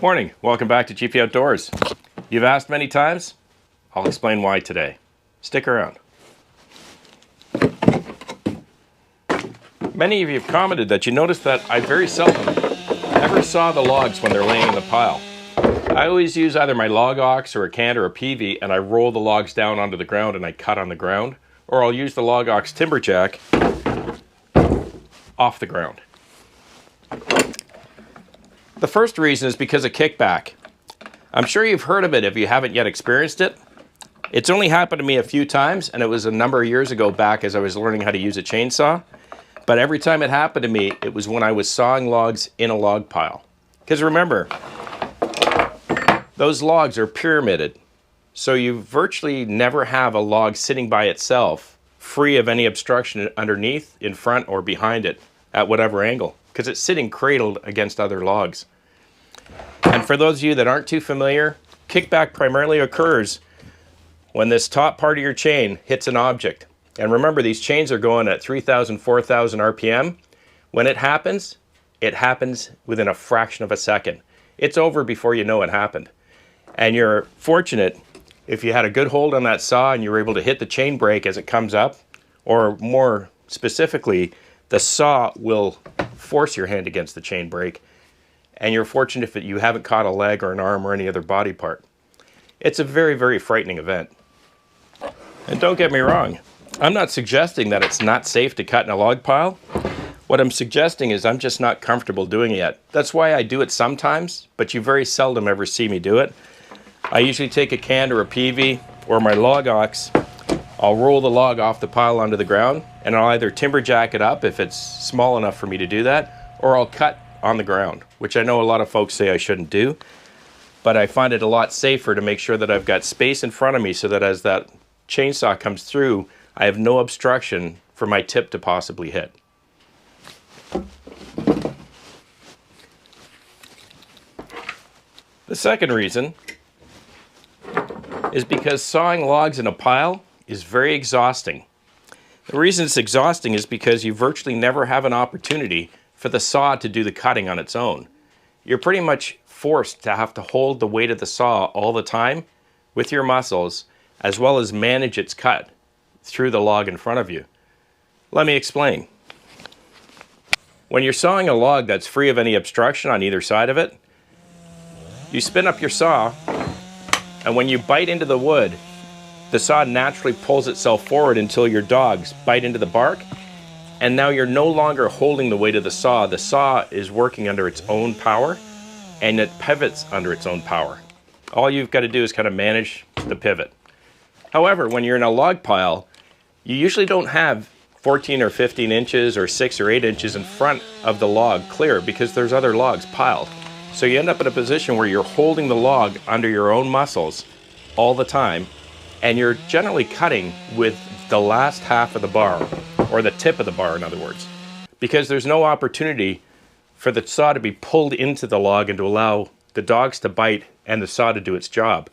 Morning, welcome back to GP Outdoors. You've asked many times, I'll explain why today. Stick around. Many of you have commented that you noticed that I very seldom ever saw the logs when they're laying in the pile. I always use either my log ox or a can or a peavey and I roll the logs down onto the ground and I cut on the ground, or I'll use the log ox timber jack off the ground. The first reason is because of kickback. I'm sure you've heard of it if you haven't yet experienced it. It's only happened to me a few times, and it was a number of years ago back as I was learning how to use a chainsaw. But every time it happened to me, it was when I was sawing logs in a log pile. Because remember, those logs are pyramided, so you virtually never have a log sitting by itself, free of any obstruction underneath, in front, or behind it, at whatever angle, because it's sitting cradled against other logs. And for those of you that aren't too familiar, kickback primarily occurs when this top part of your chain hits an object. And remember, these chains are going at 3,000, 4,000 RPM. When it happens within a fraction of a second. It's over before you know it happened. And you're fortunate if you had a good hold on that saw and you were able to hit the chain brake as it comes up, or more specifically, the saw will force your hand against the chain brake, and you're fortunate if you haven't caught a leg or an arm or any other body part. It's a very, very frightening event. And don't get me wrong, I'm not suggesting that it's not safe to cut in a log pile. What I'm suggesting is I'm just not comfortable doing it yet. That's why I do it sometimes, but you very seldom ever see me do it. I usually take a can or a peavey or my log ox. I'll roll the log off the pile onto the ground, and I'll either timber jack it up if it's small enough for me to do that, or I'll cut on the ground, which I know a lot of folks say I shouldn't do, but I find it a lot safer to make sure that I've got space in front of me so that as that chainsaw comes through, I have no obstruction for my tip to possibly hit. The second reason is because sawing logs in a pile is very exhausting. The reason it's exhausting is because you virtually never have an opportunity for the saw to do the cutting on its own. You're pretty much forced to have to hold the weight of the saw all the time with your muscles, as well as manage its cut through the log in front of you. Let me explain. When you're sawing a log that's free of any obstruction on either side of it, you spin up your saw, and when you bite into the wood, the saw naturally pulls itself forward until your dogs bite into the bark, and now you're no longer holding the weight of the saw. The saw is working under its own power, and it pivots under its own power. All you've got to do is kind of manage the pivot. However, when you're in a log pile, you usually don't have 14 or 15 inches or 6 or 8 inches in front of the log clear, because there's other logs piled. So you end up in a position where you're holding the log under your own muscles all the time, and you're generally cutting with the last half of the bar, or the tip of the bar in other words, because there's no opportunity for the saw to be pulled into the log and to allow the dogs to bite and the saw to do its job.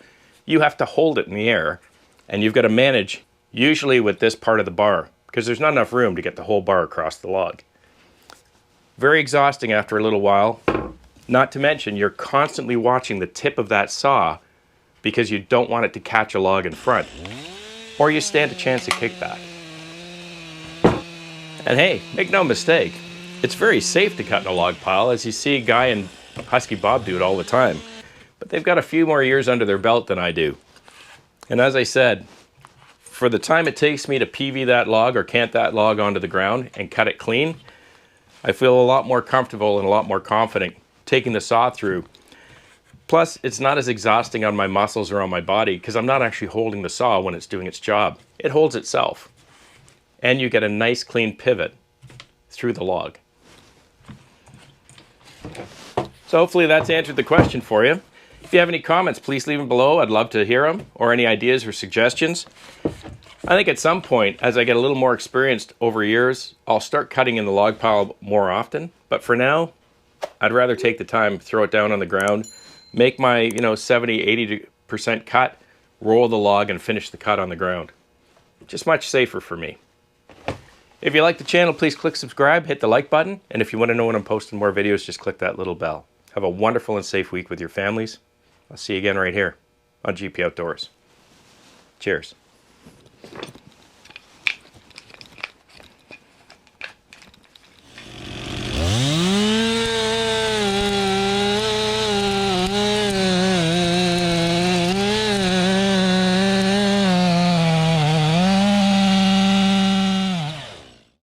You have to hold it in the air, and you've got to manage usually with this part of the bar, because there's not enough room to get the whole bar across the log. Very exhausting after a little while, not to mention you're constantly watching the tip of that saw because you don't want it to catch a log in front, or you stand a chance of kickback. And hey, make no mistake, it's very safe to cut in a log pile, as you see Guy and Husky Bob do it all the time. But they've got a few more years under their belt than I do. And as I said, for the time it takes me to peavey that log or cant that log onto the ground and cut it clean, I feel a lot more comfortable and a lot more confident taking the saw through. Plus, it's not as exhausting on my muscles or on my body because I'm not actually holding the saw when it's doing its job. It holds itself. And you get a nice clean pivot through the log. So hopefully that's answered the question for you. If you have any comments, please leave them below. I'd love to hear them, or any ideas or suggestions. I think at some point, as I get a little more experienced over years, I'll start cutting in the log pile more often. But for now, I'd rather take the time, throw it down on the ground, make my 70–80% cut, roll the log, and finish the cut on the ground. Just much safer for me. If you like the channel, please click subscribe, hit the like button, and if you want to know when I'm posting more videos, just click that little bell. Have a wonderful and safe week with your families. I'll see you again right here on GP Outdoors. Cheers.